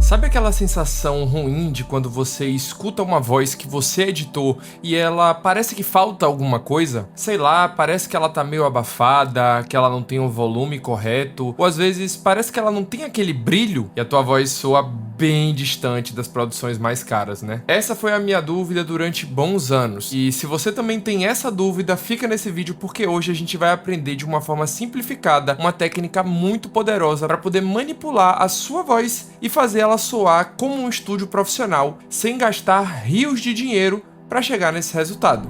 Sabe aquela sensação ruim de quando você escuta uma voz que você editou e ela parece que falta alguma coisa? Sei lá, parece que ela tá meio abafada, que ela não tem o volume correto, ou às vezes parece que ela não tem aquele brilho e a tua voz soa bem distante das produções mais caras, né? Essa foi a minha dúvida durante bons anos. E se você também tem essa dúvida, fica nesse vídeo porque hoje a gente vai aprender de uma forma simplificada uma técnica muito poderosa para poder manipular a sua voz e fazer ela soar como um estúdio profissional, sem gastar rios de dinheiro para chegar nesse resultado.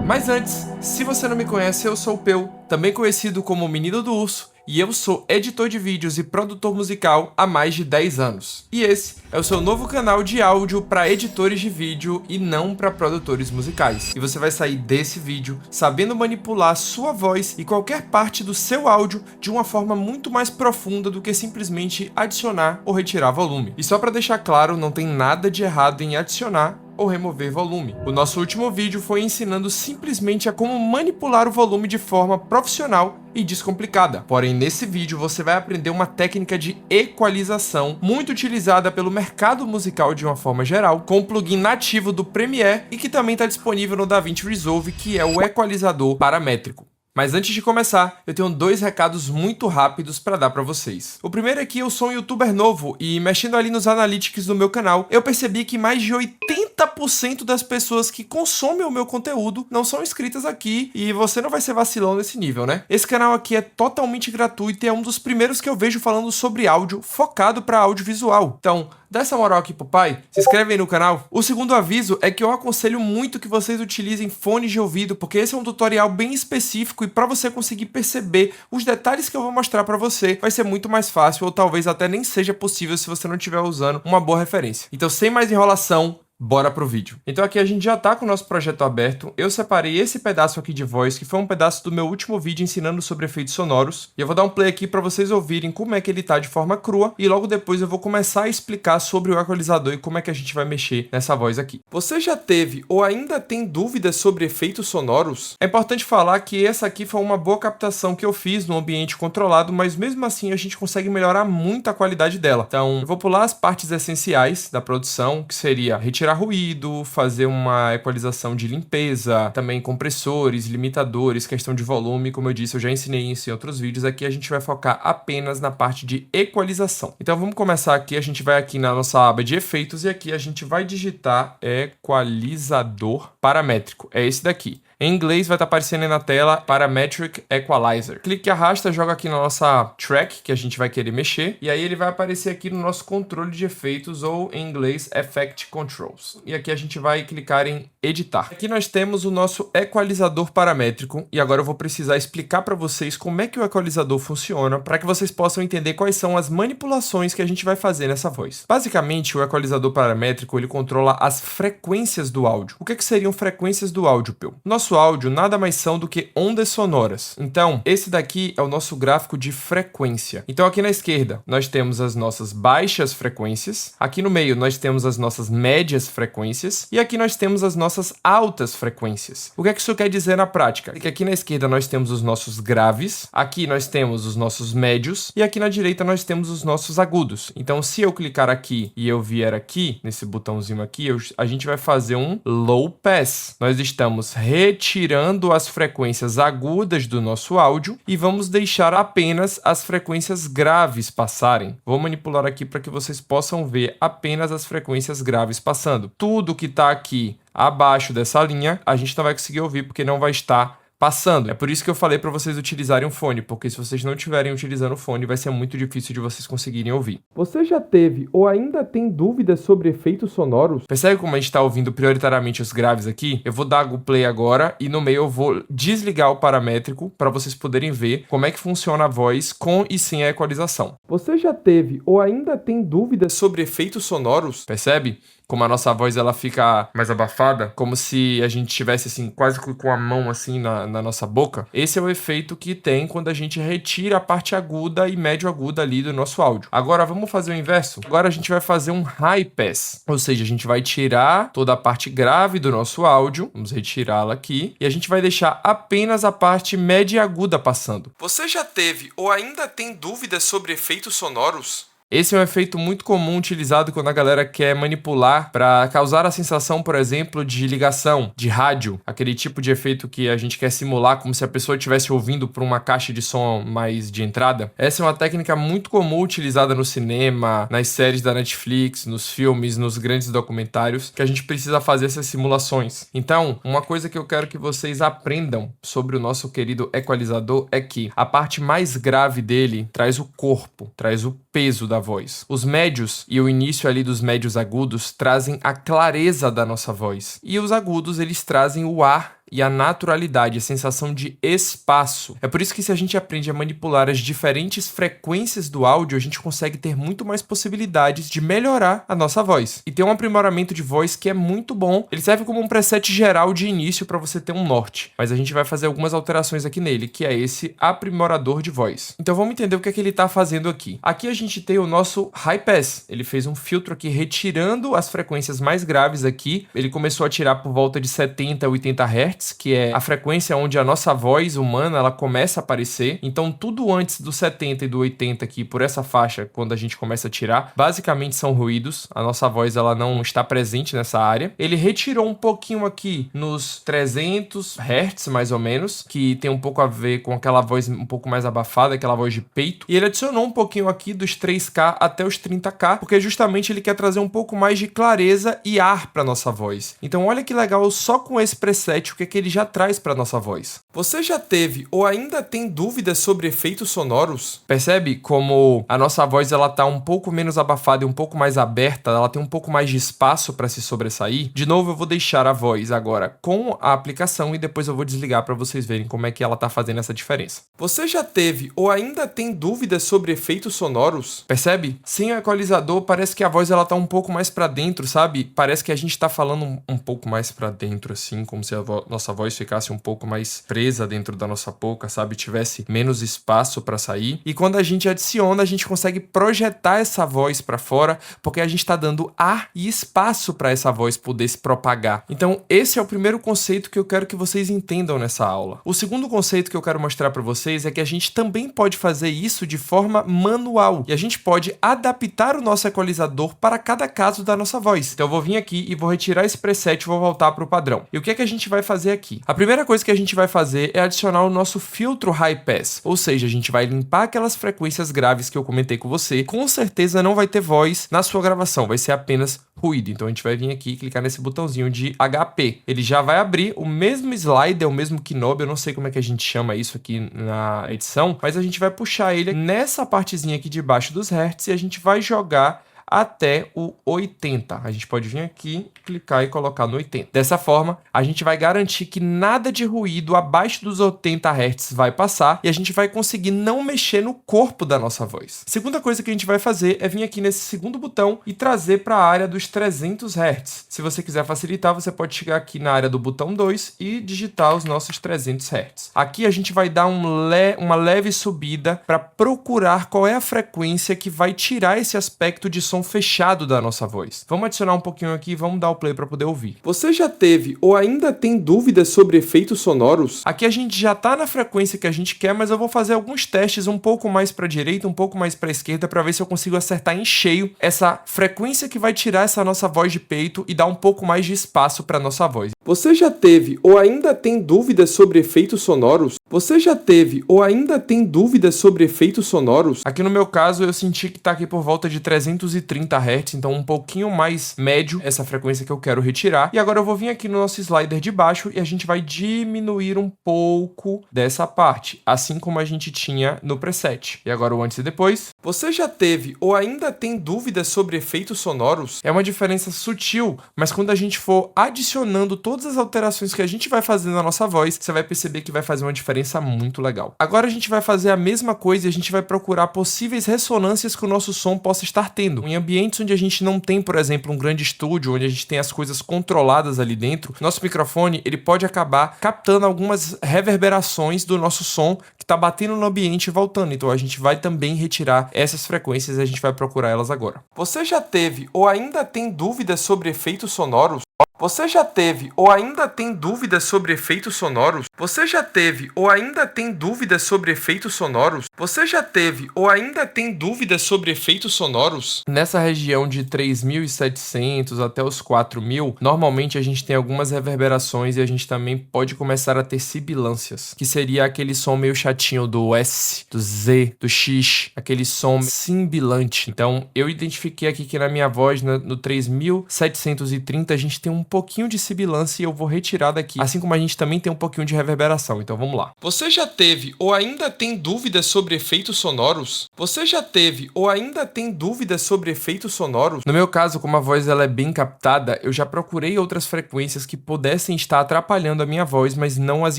Mas antes, se você não me conhece, eu sou o Peu, também conhecido como Menino do Urso, e eu sou editor de vídeos e produtor musical há mais de 10 anos. E esse é o seu novo canal de áudio para editores de vídeo e não para produtores musicais. E você vai sair desse vídeo sabendo manipular sua voz e qualquer parte do seu áudio de uma forma muito mais profunda do que simplesmente adicionar ou retirar volume. E só para deixar claro, não tem nada de errado em adicionar ou remover volume. O nosso último vídeo foi ensinando simplesmente a como manipular o volume de forma profissional e descomplicada. Porém, nesse vídeo você vai aprender uma técnica de equalização muito utilizada pelo mercado musical de uma forma geral, com o plugin nativo do Premiere e que também está disponível no DaVinci Resolve, que é o equalizador paramétrico. Mas antes de começar, eu tenho dois recados muito rápidos para dar para vocês. O primeiro é que eu sou um youtuber novo e mexendo ali nos analytics do meu canal, eu percebi que mais de 80% das pessoas que consomem o meu conteúdo não são inscritas aqui e você não vai ser vacilão nesse nível, né? Esse canal aqui é totalmente gratuito e é um dos primeiros que eu vejo falando sobre áudio, focado para audiovisual. Então, dá essa moral aqui pro pai, se inscreve aí no canal. O segundo aviso é que eu aconselho muito que vocês utilizem fones de ouvido, porque esse é um tutorial bem específico e para você conseguir perceber os detalhes que eu vou mostrar para você, vai ser muito mais fácil ou talvez até nem seja possível se você não estiver usando uma boa referência. Então, sem mais enrolação, bora pro vídeo. Então aqui a gente já tá com o nosso projeto aberto. Eu separei esse pedaço aqui de voz, que foi um pedaço do meu último vídeo ensinando sobre efeitos sonoros. E eu vou dar um play aqui para vocês ouvirem como é que ele tá de forma crua. E logo depois eu vou começar a explicar sobre o equalizador e como é que a gente vai mexer nessa voz aqui. Você já teve ou ainda tem dúvidas sobre efeitos sonoros? É importante falar que essa aqui foi uma boa captação que eu fiz no ambiente controlado, mas mesmo assim a gente consegue melhorar muito a qualidade dela. Então eu vou pular as partes essenciais da produção, que seria retirar ruído, fazer uma equalização de limpeza, também compressores, limitadores, questão de volume, como eu disse, eu já ensinei isso em outros vídeos. Aqui a gente vai focar apenas na parte de equalização. Então vamos começar aqui, a gente vai aqui na nossa aba de efeitos e aqui a gente vai digitar equalizador paramétrico, é esse daqui. Em inglês vai estar aparecendo aí na tela Parametric Equalizer. Clique e arrasta, joga aqui na nossa track que a gente vai querer mexer. E aí ele vai aparecer aqui no nosso controle de efeitos, ou em inglês Effect Controls. E aqui a gente vai clicar em editar. Aqui nós temos o nosso equalizador paramétrico. E agora eu vou precisar explicar para vocês como é que o equalizador funciona, para que vocês possam entender quais são as manipulações que a gente vai fazer nessa voz. Basicamente, o equalizador paramétrico ele controla as frequências do áudio. O que seriam frequências do áudio, Peu? Nosso áudio nada mais são do que ondas sonoras. Então, esse daqui é o nosso gráfico de frequência. Então, aqui na esquerda, nós temos as nossas baixas frequências. Aqui no meio, nós temos as nossas médias frequências. E aqui nós temos as nossas altas frequências. O que é que isso quer dizer na prática? É que aqui na esquerda nós temos os nossos graves. Aqui nós temos os nossos médios. E aqui na direita nós temos os nossos agudos. Então, se eu clicar aqui e eu vier aqui, nesse botãozinho aqui, a gente vai fazer um low pass. Nós estamos retirando as frequências agudas do nosso áudio e vamos deixar apenas as frequências graves passarem. Vou manipular aqui para que vocês possam ver apenas as frequências graves passando. Tudo que está aqui abaixo dessa linha, a gente não vai conseguir ouvir porque não vai estar passando. É por isso que eu falei para vocês utilizarem um fone, porque se vocês não estiverem utilizando o fone, vai ser muito difícil de vocês conseguirem ouvir. Você já teve ou ainda tem dúvidas sobre efeitos sonoros? Percebe como a gente está ouvindo prioritariamente os graves aqui? Eu vou dar o play agora e no meio eu vou desligar o paramétrico para vocês poderem ver como é que funciona a voz com e sem a equalização. Você já teve ou ainda tem dúvidas sobre efeitos sonoros? Percebe? Como a nossa voz ela fica mais abafada, como se a gente tivesse assim quase com a mão assim na nossa boca, esse é o efeito que tem quando a gente retira a parte aguda e médio aguda ali do nosso áudio. Agora vamos fazer o inverso? Agora a gente vai fazer um high pass, ou seja, a gente vai tirar toda a parte grave do nosso áudio, vamos retirá-la aqui, e a gente vai deixar apenas a parte média e aguda passando. Você já teve ou ainda tem dúvidas sobre efeitos sonoros? Esse é um efeito muito comum utilizado quando a galera quer manipular para causar a sensação, por exemplo, de ligação, de rádio, aquele tipo de efeito que a gente quer simular como se a pessoa estivesse ouvindo por uma caixa de som mais de entrada. Essa é uma técnica muito comum utilizada no cinema, nas séries da Netflix, nos filmes, nos grandes documentários, que a gente precisa fazer essas simulações. Então, uma coisa que eu quero que vocês aprendam sobre o nosso querido equalizador é que a parte mais grave dele traz o corpo, traz o peso da voz. Os médios e o início ali dos médios agudos trazem a clareza da nossa voz. E os agudos, eles trazem o ar e a naturalidade, a sensação de espaço. É por isso que se a gente aprende a manipular as diferentes frequências do áudio, a gente consegue ter muito mais possibilidades de melhorar a nossa voz. E tem um aprimoramento de voz que é muito bom. Ele serve como um preset geral de início para você ter um norte. Mas a gente vai fazer algumas alterações aqui nele, que é esse aprimorador de voz. Então vamos entender o que é que ele está fazendo aqui. Aqui a gente tem o nosso high pass. Ele fez um filtro aqui retirando as frequências mais graves aqui. Ele começou a tirar por volta de 70 a 80 Hz, que é a frequência onde a nossa voz humana ela começa a aparecer. Então tudo antes do 70 e do 80 aqui, por essa faixa, quando a gente começa a tirar, basicamente são ruídos. A nossa voz ela não está presente nessa área. Ele retirou um pouquinho aqui nos 300 Hz, mais ou menos, que tem um pouco a ver com aquela voz um pouco mais abafada, aquela voz de peito. E ele adicionou um pouquinho aqui dos 3K até os 30K, porque justamente ele quer trazer um pouco mais de clareza e ar para nossa voz. Então olha que legal, só com esse preset, o que ele já traz para nossa voz. Você já teve ou ainda tem dúvidas sobre efeitos sonoros? Percebe como a nossa voz ela tá um pouco menos abafada e um pouco mais aberta, ela tem um pouco mais de espaço para se sobressair? De novo, eu vou deixar a voz agora com a aplicação e depois eu vou desligar para vocês verem como é que ela tá fazendo essa diferença. Você já teve ou ainda tem dúvidas sobre efeitos sonoros? Percebe? Sem o equalizador, parece que a voz ela tá um pouco mais para dentro, sabe? Parece que a gente tá falando um pouco mais para dentro, assim, como se a nossa voz ficasse um pouco mais presa dentro da nossa boca, sabe? Tivesse menos espaço para sair. E quando a gente adiciona, a gente consegue projetar essa voz para fora, porque a gente está dando ar e espaço para essa voz poder se propagar. Então, esse é o primeiro conceito que eu quero que vocês entendam nessa aula. O segundo conceito que eu quero mostrar para vocês é que a gente também pode fazer isso de forma manual. E a gente pode adaptar o nosso equalizador para cada caso da nossa voz. Então, eu vou vir aqui e vou retirar esse preset e vou voltar para o padrão. E o que é que a gente vai fazer aqui? A primeira coisa que a gente vai fazer é adicionar o nosso filtro high pass, ou seja, a gente vai limpar aquelas frequências graves que eu comentei com você. Com certeza não vai ter voz na sua gravação, vai ser apenas ruído. Então a gente vai vir aqui e clicar nesse botãozinho de HP. Ele já vai abrir o mesmo slider, o mesmo knob, eu não sei como é que a gente chama isso aqui na edição, mas a gente vai puxar ele nessa partezinha aqui debaixo dos hertz e a gente vai jogar até o 80. A gente pode vir aqui, clicar e colocar no 80. Dessa forma, a gente vai garantir que nada de ruído abaixo dos 80 Hz vai passar e a gente vai conseguir não mexer no corpo da nossa voz. Segunda coisa que a gente vai fazer é vir aqui nesse segundo botão e trazer para a área dos 300 Hz. Se você quiser facilitar, você pode chegar aqui na área do botão 2 e digitar os nossos 300 Hz. Aqui a gente vai dar uma leve subida para procurar qual é a frequência que vai tirar esse aspecto de som fechado da nossa voz. Vamos adicionar um pouquinho aqui e vamos dar o play para poder ouvir. Você já teve ou ainda tem dúvidas sobre efeitos sonoros? Aqui a gente já tá na frequência que a gente quer, mas eu vou fazer alguns testes um pouco mais para direita, um pouco mais para esquerda para ver se eu consigo acertar em cheio essa frequência que vai tirar essa nossa voz de peito e dar um pouco mais de espaço para nossa voz. Você já teve ou ainda tem dúvidas sobre efeitos sonoros? Você já teve ou ainda tem dúvidas sobre efeitos sonoros? Aqui no meu caso eu senti que tá aqui por volta de 330 Hz, então um pouquinho mais médio essa frequência que eu quero retirar. E agora eu vou vir aqui no nosso slider de baixo e a gente vai diminuir um pouco dessa parte, assim como a gente tinha no preset. E agora o antes e depois. Você já teve ou ainda tem dúvidas sobre efeitos sonoros? É uma diferença sutil, mas quando a gente for adicionando todas as alterações que a gente vai fazer na nossa voz, você vai perceber que vai fazer uma diferença muito legal. Agora a gente vai fazer a mesma coisa e a gente vai procurar possíveis ressonâncias que o nosso som possa estar tendo. Em ambientes onde a gente não tem, por exemplo, um grande estúdio, onde a gente tem as coisas controladas ali dentro, nosso microfone ele pode acabar captando algumas reverberações do nosso som que está batendo no ambiente e voltando. Então a gente vai também retirar essas frequências e a gente vai procurar elas agora. Você já teve ou ainda tem dúvidas sobre efeitos sonoros? Você já teve ou ainda tem dúvidas sobre efeitos sonoros? Você já teve ou ainda tem dúvidas sobre efeitos sonoros? Você já teve ou ainda tem dúvidas sobre efeitos sonoros? Nessa região de 3.700 até os 4.000, normalmente a gente tem algumas reverberações e a gente também pode começar a ter sibilâncias, que seria aquele som meio chatinho do S, do Z, do X, aquele som sibilante. Então eu identifiquei aqui que na minha voz, no 3.730, a gente tem um pouquinho de sibilância e eu vou retirar daqui, assim como a gente também tem um pouquinho de reverberação, então vamos lá. Você já teve ou ainda tem dúvidas sobre efeitos sonoros? Você já teve ou ainda tem dúvidas sobre efeitos sonoros? No meu caso, como a voz ela é bem captada, eu já procurei outras frequências que pudessem estar atrapalhando a minha voz, mas não as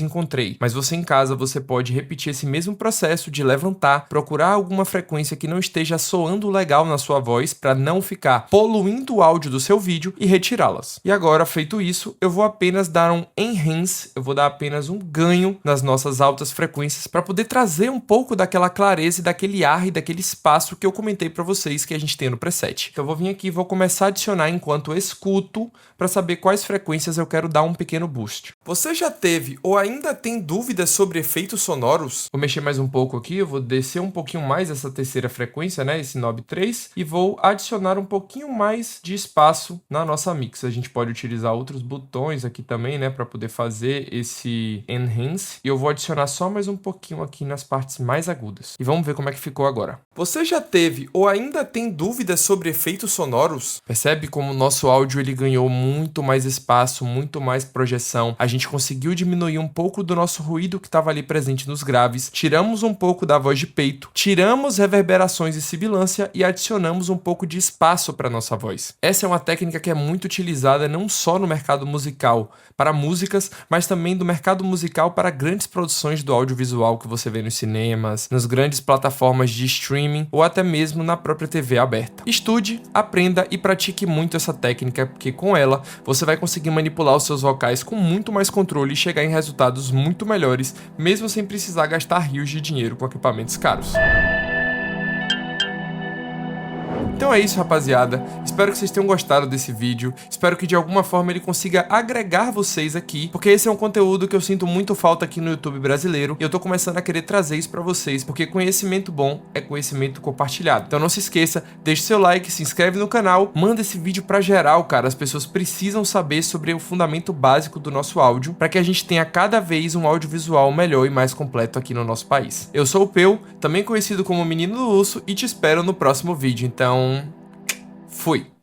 encontrei. Mas você em casa, você pode repetir esse mesmo processo de levantar, procurar alguma frequência que não esteja soando legal na sua voz para não ficar poluindo o áudio do seu vídeo e retirá-las. E agora, feito isso, eu vou apenas dar um enhance, eu vou dar apenas um ganho nas nossas altas frequências para poder trazer um pouco daquela clareza e daquele ar e daquele espaço que eu comentei para vocês que a gente tem no preset. Então eu vou vir aqui e vou começar a adicionar enquanto escuto para saber quais frequências eu quero dar um pequeno boost. Você já teve ou ainda tem dúvidas sobre efeitos sonoros? Vou mexer mais um pouco aqui, eu vou descer um pouquinho mais essa terceira frequência, né, esse knob 3, e vou adicionar um pouquinho mais de espaço na nossa mix. A gente pode utilizar outros botões aqui também, né, para poder fazer esse enhance. E eu vou adicionar só mais um pouquinho aqui nas partes mais agudas. E vamos ver como é que ficou agora. Você já teve ou ainda tem dúvidas sobre efeitos sonoros? Percebe como o nosso áudio ele ganhou muito mais espaço, muito mais projeção. A gente conseguiu diminuir um pouco do nosso ruído que estava ali presente nos graves, tiramos um pouco da voz de peito, tiramos reverberações e sibilância e adicionamos um pouco de espaço para nossa voz. Essa é uma técnica que é muito utilizada não só no mercado musical para músicas, mas também do mercado musical para grandes produções do audiovisual que você vê nos cinemas, nas grandes plataformas de streaming ou até mesmo na própria TV aberta. Estude, aprenda e pratique muito essa técnica, porque com ela você vai conseguir manipular os seus vocais com muito mais controle e chegar em resultados muito melhores, mesmo sem precisar gastar rios de dinheiro com equipamentos caros. Então é isso, rapaziada. Espero que vocês tenham gostado desse vídeo. Espero que de alguma forma ele consiga agregar vocês aqui, porque esse é um conteúdo que eu sinto muito falta aqui no YouTube brasileiro e eu tô começando a querer trazer isso pra vocês, porque conhecimento bom é conhecimento compartilhado. Então não se esqueça, deixe seu like, se inscreve no canal, manda esse vídeo pra geral, cara. As pessoas precisam saber sobre o fundamento básico do nosso áudio, para que a gente tenha cada vez um audiovisual melhor e mais completo aqui no nosso país. Eu sou o Peu, também conhecido como Menino do Urso, e te espero no próximo vídeo. Então, fui!